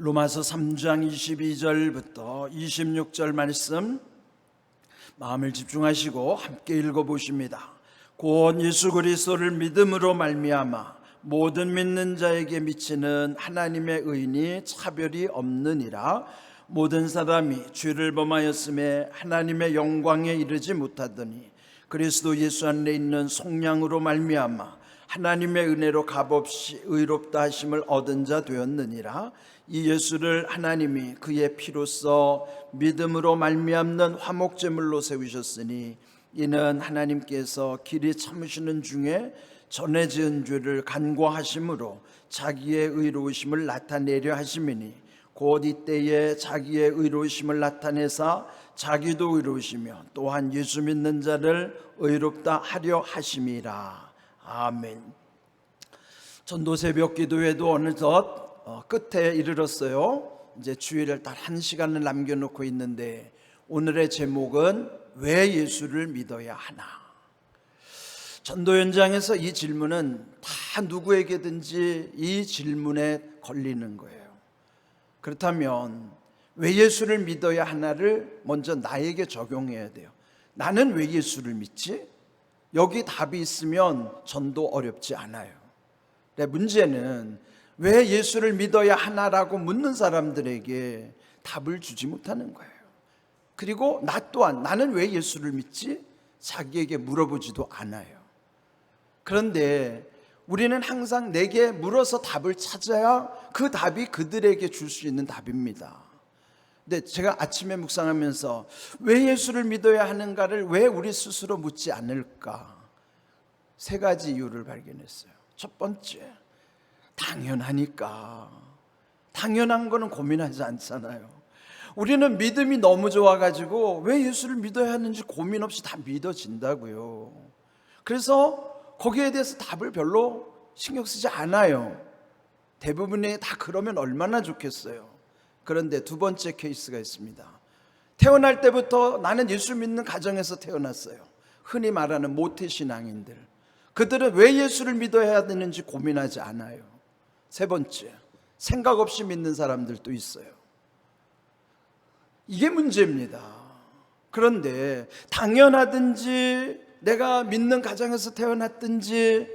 로마서 3장 22절부터 26절 말씀 마음을 집중하시고 함께 읽어보십니다. 곧 예수 그리스도를 믿음으로 말미암아 모든 믿는 자에게 미치는 하나님의 의인이 차별이 없느니라. 모든 사람이 죄를 범하였음에 하나님의 영광에 이르지 못하더니 그리스도 예수 안에 있는 속량으로 말미암아 하나님의 은혜로 값없이 의롭다 하심을 얻은 자 되었느니라. 이 예수를 하나님이 그의 피로써 믿음으로 말미암는 화목제물로 세우셨으니 이는 하나님께서 길이 참으시는 중에 전에 지은 죄를 간과하심으로 자기의 의로우심을 나타내려 하심이니 곧 이때에 자기의 의로우심을 나타내사 자기도 의로우시며 또한 예수 믿는 자를 의롭다 하려 하심이라. 아멘. 전도 새벽 기도회도 어느덧 끝에 이르렀어요. 이제 주일을 딱 1시간을 남겨놓고 있는데 오늘의 제목은 왜 예수를 믿어야 하나. 전도 현장에서 이 질문은 다 누구에게든지 이 질문에 걸리는 거예요. 그렇다면 왜 예수를 믿어야 하나를 먼저 나에게 적용해야 돼요. 나는 왜 예수를 믿지? 여기 답이 있으면 전도 어렵지 않아요. 근데 문제는 왜 예수를 믿어야 하나라고 묻는 사람들에게 답을 주지 못하는 거예요. 그리고 나 또한 나는 왜 예수를 믿지? 자기에게 물어보지도 않아요. 그런데 우리는 항상 내게 물어서 답을 찾아야 그 답이 그들에게 줄 수 있는 답입니다. 근데 제가 아침에 묵상하면서 왜 예수를 믿어야 하는가를 왜 우리 스스로 묻지 않을까? 3가지 이유를 발견했어요. 첫 번째, 당연하니까. 당연한 거는 고민하지 않잖아요. 우리는 믿음이 너무 좋아가지고 왜 예수를 믿어야 하는지 고민 없이 다 믿어진다고요. 그래서 거기에 대해서 답을 별로 신경 쓰지 않아요. 대부분이 다 그러면 얼마나 좋겠어요. 그런데 2번째 케이스가 있습니다. 태어날 때부터 나는 예수 믿는 가정에서 태어났어요. 흔히 말하는 모태신앙인들. 그들은 왜 예수를 믿어야 되는지 고민하지 않아요. 3번째, 생각 없이 믿는 사람들도 있어요. 이게 문제입니다. 그런데 당연하든지 내가 믿는 가정에서 태어났든지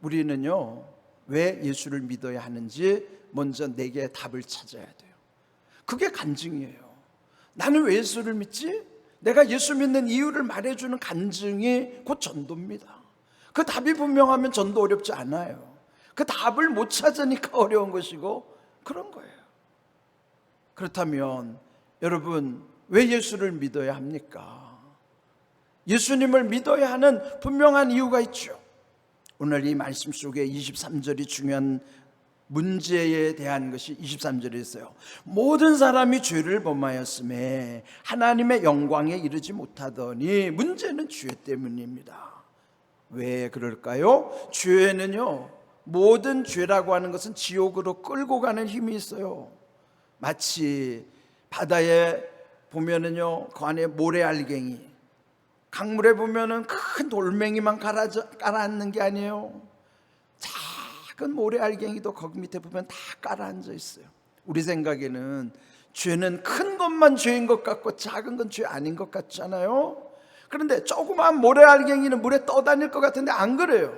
우리는요, 왜 예수를 믿어야 하는지 먼저 내게 답을 찾아야 돼요. 그게 간증이에요. 나는 왜 예수를 믿지? 내가 예수 믿는 이유를 말해주는 간증이 곧 전도입니다. 그 답이 분명하면 전도 어렵지 않아요. 그 답을 못 찾으니까 어려운 것이고 그런 거예요. 그렇다면 여러분, 왜 예수를 믿어야 합니까? 예수님을 믿어야 하는 분명한 이유가 있죠. 오늘 이 말씀 속에 23절이 중요한 문제에 대한 것이 23절에 있어요. 모든 사람이 죄를 범하였음에 하나님의 영광에 이르지 못하더니 문제는 죄 때문입니다. 왜 그럴까요? 죄는요, 모든 죄라고 하는 것은 지옥으로 끌고 가는 힘이 있어요. 마치 바다에 보면은요, 그 안에 모래알갱이, 강물에 보면은 큰 돌멩이만 깔아앉는 게 아니에요. 작은 모래알갱이도 거기 밑에 보면 다 깔아앉아 있어요. 우리 생각에는 죄는 큰 것만 죄인 것 같고 작은 건 죄 아닌 것 같잖아요. 그런데 조그만 모래알갱이는 물에 떠다닐 것 같은데 안 그래요.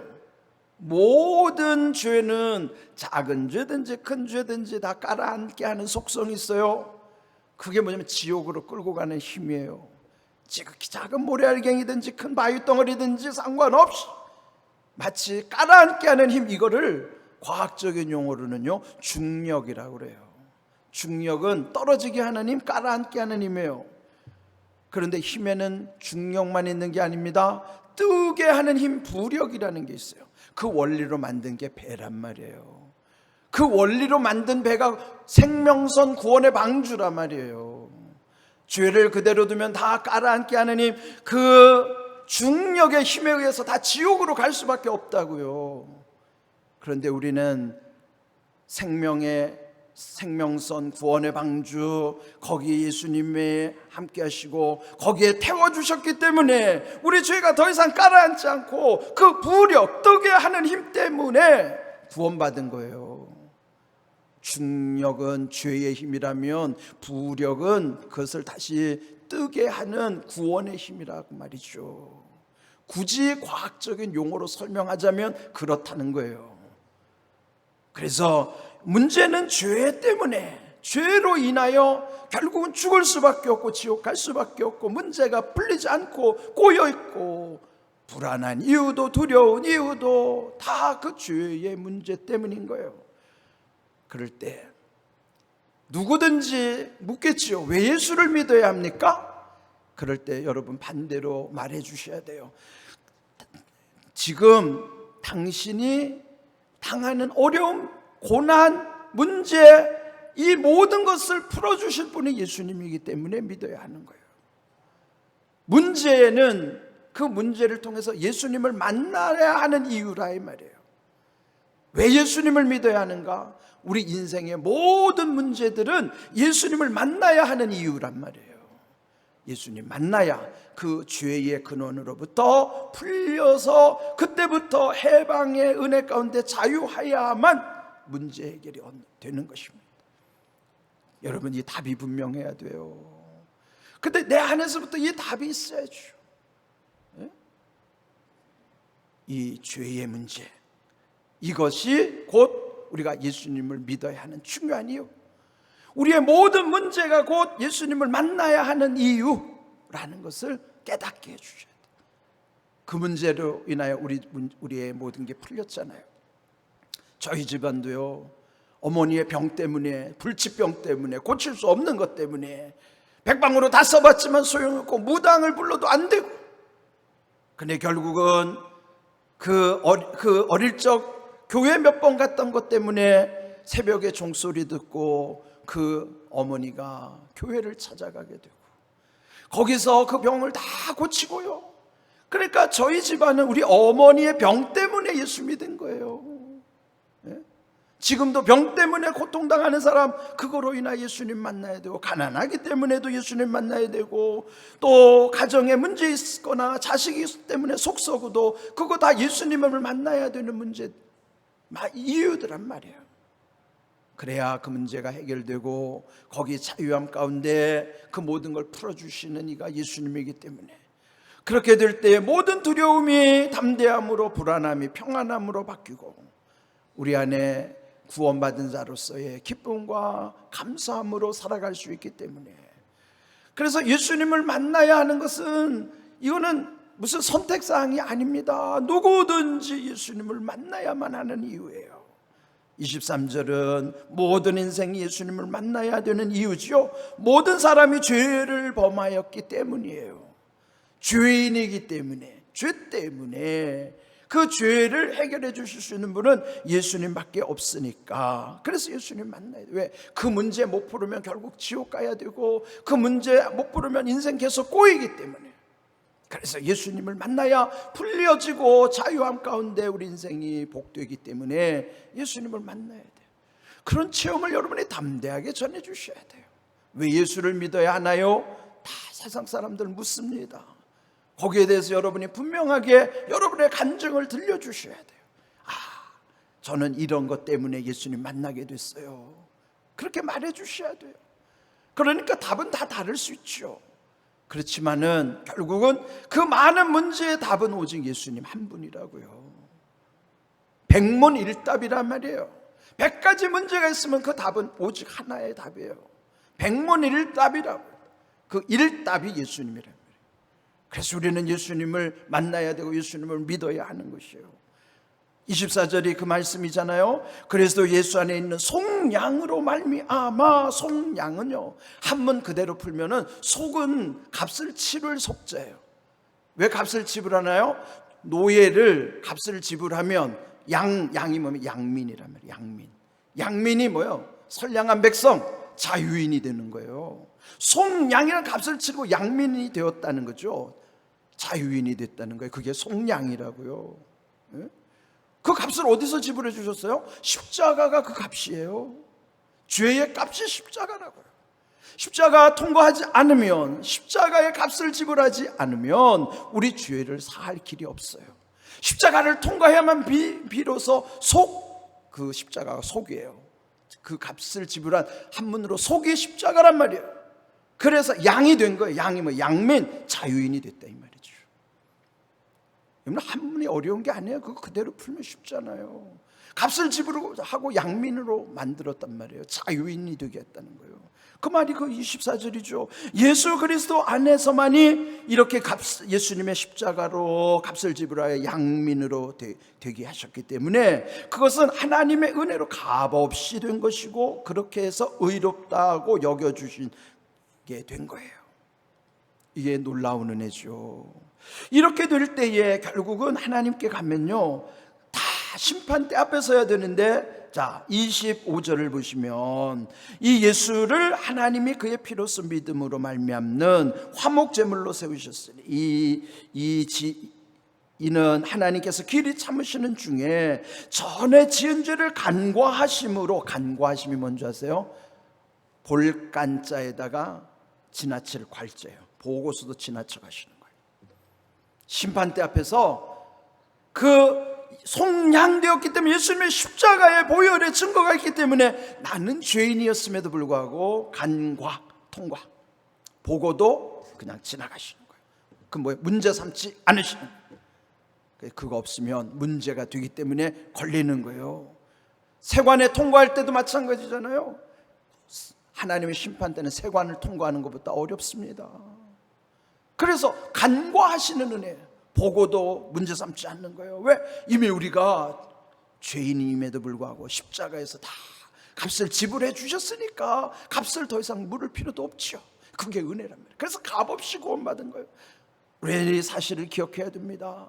모든 죄는 작은 죄든지 큰 죄든지 다 깔아앉게 하는 속성이 있어요. 그게 뭐냐면 지옥으로 끌고 가는 힘이에요. 작은 모래알갱이든지 큰 바위덩어리든지 상관없이 마치 깔아앉게 하는 힘, 이거를 과학적인 용어로는요, 중력이라고 그래요. 중력은 떨어지게 하는 힘, 깔아앉게 하는 힘이에요. 그런데 힘에는 중력만 있는 게 아닙니다. 뜨게 하는 힘, 부력이라는 게 있어요. 그 원리로 만든 게 배란 말이에요. 그 원리로 만든 배가 생명선 구원의 방주란 말이에요. 죄를 그대로 두면 다 깔아앉게 하는 힘, 그 중력의 힘에 의해서 다 지옥으로 갈 수밖에 없다고요. 그런데 우리는 생명선 구원의 방주, 거기에 예수님이 함께 하시고 거기에 태워주셨기 때문에 우리 죄가 더 이상 깔아앉지 않고 그 부력, 뜨게 하는 힘 때문에 구원받은 거예요. 중력은 죄의 힘이라면 부력은 그것을 다시 뜨게 하는 구원의 힘이라고 말이죠. 굳이 과학적인 용어로 설명하자면 그렇다는 거예요. 그래서 문제는 죄 때문에, 죄로 인하여 결국은 죽을 수밖에 없고 지옥 갈 수밖에 없고, 문제가 풀리지 않고 꼬여있고, 불안한 이유도 두려운 이유도 다 그 죄의 문제 때문인 거예요. 그럴 때 누구든지 묻겠지요. 왜 예수를 믿어야 합니까? 그럴 때 여러분 반대로 말해 주셔야 돼요. 지금 당신이 당하는 어려움, 고난, 문제, 이 모든 것을 풀어주실 분이 예수님이기 때문에 믿어야 하는 거예요. 문제는 그 문제를 통해서 예수님을 만나야 하는 이유라 이 말이에요. 왜 예수님을 믿어야 하는가? 우리 인생의 모든 문제들은 예수님을 만나야 하는 이유란 말이에요. 예수님 만나야 그 죄의 근원으로부터 풀려서 그때부터 해방의 은혜 가운데 자유하야만 문제 해결이 되는 것입니다. 여러분, 이 답이 분명해야 돼요. 근데 내 안에서부터 이 답이 있어야죠. 이 죄의 문제, 이것이 곧 우리가 예수님을 믿어야 하는 중요한 이유, 우리의 모든 문제가 곧 예수님을 만나야 하는 이유라는 것을 깨닫게 해주셔야 돼요. 그 문제로 인하여 우리의 모든 게 풀렸잖아요. 저희 집안도요, 어머니의 병 때문에, 불치병 때문에, 고칠 수 없는 것 때문에 백방으로 다 써봤지만 소용없고 무당을 불러도 안 되고, 근데 결국은 그 어릴 적 교회 몇 번 갔던 것 때문에 새벽에 종소리 듣고 그 어머니가 교회를 찾아가게 되고, 거기서 그 병을 다 고치고요. 그러니까 저희 집안은 우리 어머니의 병 때문에 예수 믿은 거예요. 지금도 병 때문에 고통당하는 사람, 그거로 인하 예수님 만나야 되고, 가난하기 때문에도 예수님 만나야 되고, 또 가정에 문제 있거나 자식이 때문에 속 썩어도 그거 다 예수님을 만나야 되는 문제, 이유들란 말이에요. 그래야 그 문제가 해결되고 거기 자유함 가운데 그 모든 걸 풀어주시는 이가 예수님이기 때문에, 그렇게 될 때 모든 두려움이 담대함으로, 불안함이 평안함으로 바뀌고, 우리 안에 구원받은 자로서의 기쁨과 감사함으로 살아갈 수 있기 때문에, 그래서 예수님을 만나야 하는 것은, 이거는 무슨 선택사항이 아닙니다. 누구든지 예수님을 만나야만 하는 이유예요. 23절은 모든 인생이 예수님을 만나야 되는 이유죠. 모든 사람이 죄를 범하였기 때문이에요. 죄인이기 때문에, 죄 때문에 그 죄를 해결해 주실 수 있는 분은 예수님밖에 없으니까, 그래서 예수님 만나야 돼요. 왜? 그 문제 못 풀으면 결국 지옥 가야 되고, 그 문제 못 풀으면 인생 계속 꼬이기 때문에, 그래서 예수님을 만나야 풀려지고 자유함 가운데 우리 인생이 복되기 때문에 예수님을 만나야 돼요. 그런 체험을 여러분이 담대하게 전해 주셔야 돼요. 왜 예수를 믿어야 하나요? 다 세상 사람들 묻습니다. 거기에 대해서 여러분이 분명하게 여러분의 간증을 들려주셔야 돼요. 저는 이런 것 때문에 예수님 만나게 됐어요. 그렇게 말해 주셔야 돼요. 그러니까 답은 다 다를 수 있죠. 그렇지만은 결국은 그 많은 문제의 답은 오직 예수님 한 분이라고요. 백문일답이란 말이에요. 100가지 문제가 있으면 그 답은 오직 하나의 답이에요. 백문일답이라고. 그 일답이 예수님이란 말이에요. 그래서 우리는 예수님을 만나야 되고 예수님을 믿어야 하는 것이에요. 24절이 그 말씀이잖아요. 그래서 예수 안에 있는 속량으로 말미암아, 속량은요, 한문 그대로 풀면은 속은 값을 치를 속자예요. 왜 값을 지불하나요? 노예를 값을 지불하면 양이 뭐면 양민이란 말이에요. 양민이 뭐예요? 선량한 백성, 자유인이 되는 거예요. 속량이란 값을 치르고 양민이 되었다는 거죠. 자유인이 됐다는 거예요. 그게 속량이라고요. 그 값을 어디서 지불해 주셨어요? 십자가가 그 값이에요. 죄의 값이 십자가라고요. 십자가 통과하지 않으면, 십자가의 값을 지불하지 않으면 우리 죄를 사할 길이 없어요. 십자가를 통과해야만 비로소 그 십자가가 속이에요. 그 값을 지불한 한문으로 속이 십자가란 말이에요. 그래서 양이 된 거예요. 양이 뭐 양면 자유인이 됐다 이 말이죠. 여러분 한문이 어려운 게 아니에요. 그거 그대로 풀면 쉽잖아요. 값을 지불하고 양민으로 만들었단 말이에요. 자유인이 되게 했다는 거예요. 그 말이 그 24절이죠. 예수 그리스도 안에서만이 이렇게 예수님의 십자가로 값을 지불하여 양민으로 되게 하셨기 때문에 그것은 하나님의 은혜로 값없이 된 것이고 그렇게 해서 의롭다고 여겨주신 게 된 거예요. 이게 놀라운 은혜죠. 이렇게 될 때에 결국은 하나님께 가면요 다 심판대 앞에 서야 되는데, 자 25절을 보시면 이 예수를 하나님이 그의 피로써 믿음으로 말미암는 화목제물로 세우셨으니 이는 하나님께서 길이 참으시는 중에 전에 지은 죄를 간과하심으로, 간과하심이 뭔지 아세요? 볼간자에다가 지나칠 괄자예요. 보고서도 지나쳐 가시는 거예요. 심판대 앞에서 그 속량되었기 때문에, 예수님의 십자가의 보혈의 증거가 있기 때문에 나는 죄인이었음에도 불구하고 간과 통과, 보고도 그냥 지나가시는 거예요. 그 뭐예요? 문제 삼지 않으시는 거예요. 그거 없으면 문제가 되기 때문에 걸리는 거예요. 세관에 통과할 때도 마찬가지잖아요. 하나님의 심판 때는 세관을 통과하는 것보다 어렵습니다. 그래서 간과하시는 은혜예요. 보고도 문제 삼지 않는 거예요. 왜? 이미 우리가 죄인임에도 불구하고 십자가에서 다 값을 지불해 주셨으니까 값을 더 이상 물을 필요도 없죠. 그게 은혜란 말이에요. 그래서 값없이 구원받은 거예요. 우리 이 사실을 기억해야 됩니다.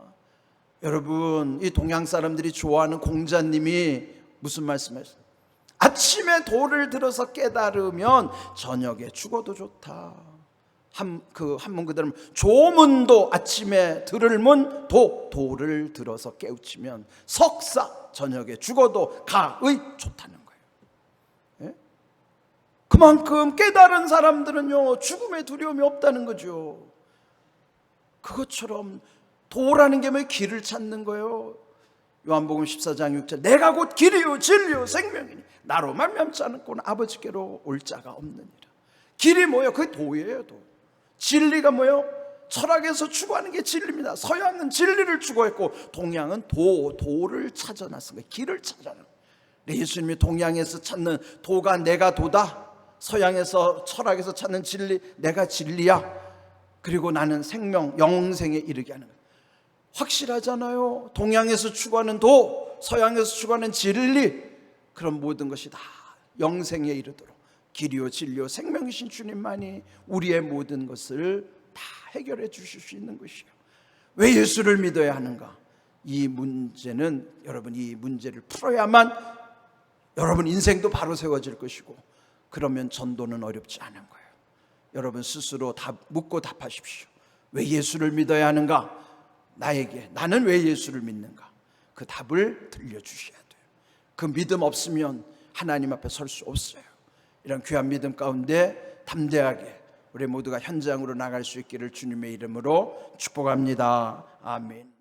여러분, 이 동양 사람들이 좋아하는 공자님이 무슨 말씀하셨어요? 아침에 도를 들어서 깨달으면 저녁에 죽어도 좋다. 한문 그대로 조문도 아침에 들을 문 도를 들어서 깨우치면 석사 저녁에 죽어도 가의 좋다는 거예요. 예? 그만큼 깨달은 사람들은요 죽음의 두려움이 없다는 거죠. 그것처럼 도라는 게 뭐 길을 찾는 거예요. 요한복음 14장 6절 내가 곧 길이요 진리요 생명이니 나로 말미암지 않고는 아버지께로 올 자가 없느니라. 길이 뭐예요? 그게 도예요. 도. 진리가 뭐예요? 철학에서 추구하는 게 진리입니다. 서양은 진리를 추구했고 동양은 도를 찾아놨은 거예요. 길을 찾아내는 거예요. 예수님이 동양에서 찾는 도가 내가 도다, 서양에서 철학에서 찾는 진리 내가 진리야, 그리고 나는 생명 영생에 이르게 하는 거예요. 확실하잖아요. 동양에서 추구하는 도, 서양에서 추구하는 진리, 그런 모든 것이 다 영생에 이르도록 길이요 진리요 생명이신 주님만이 우리의 모든 것을 다 해결해 주실 수 있는 것이요. 왜 예수를 믿어야 하는가? 이 문제는 여러분, 이 문제를 풀어야만 여러분 인생도 바로 세워질 것이고, 그러면 전도는 어렵지 않은 거예요. 여러분 스스로 묻고 답하십시오. 왜 예수를 믿어야 하는가? 나에게, 나는 왜 예수를 믿는가? 그 답을 들려주셔야 돼요. 그 믿음 없으면 하나님 앞에 설 수 없어요. 이런 귀한 믿음 가운데 담대하게 우리 모두가 현장으로 나갈 수 있기를 주님의 이름으로 축복합니다. 아멘.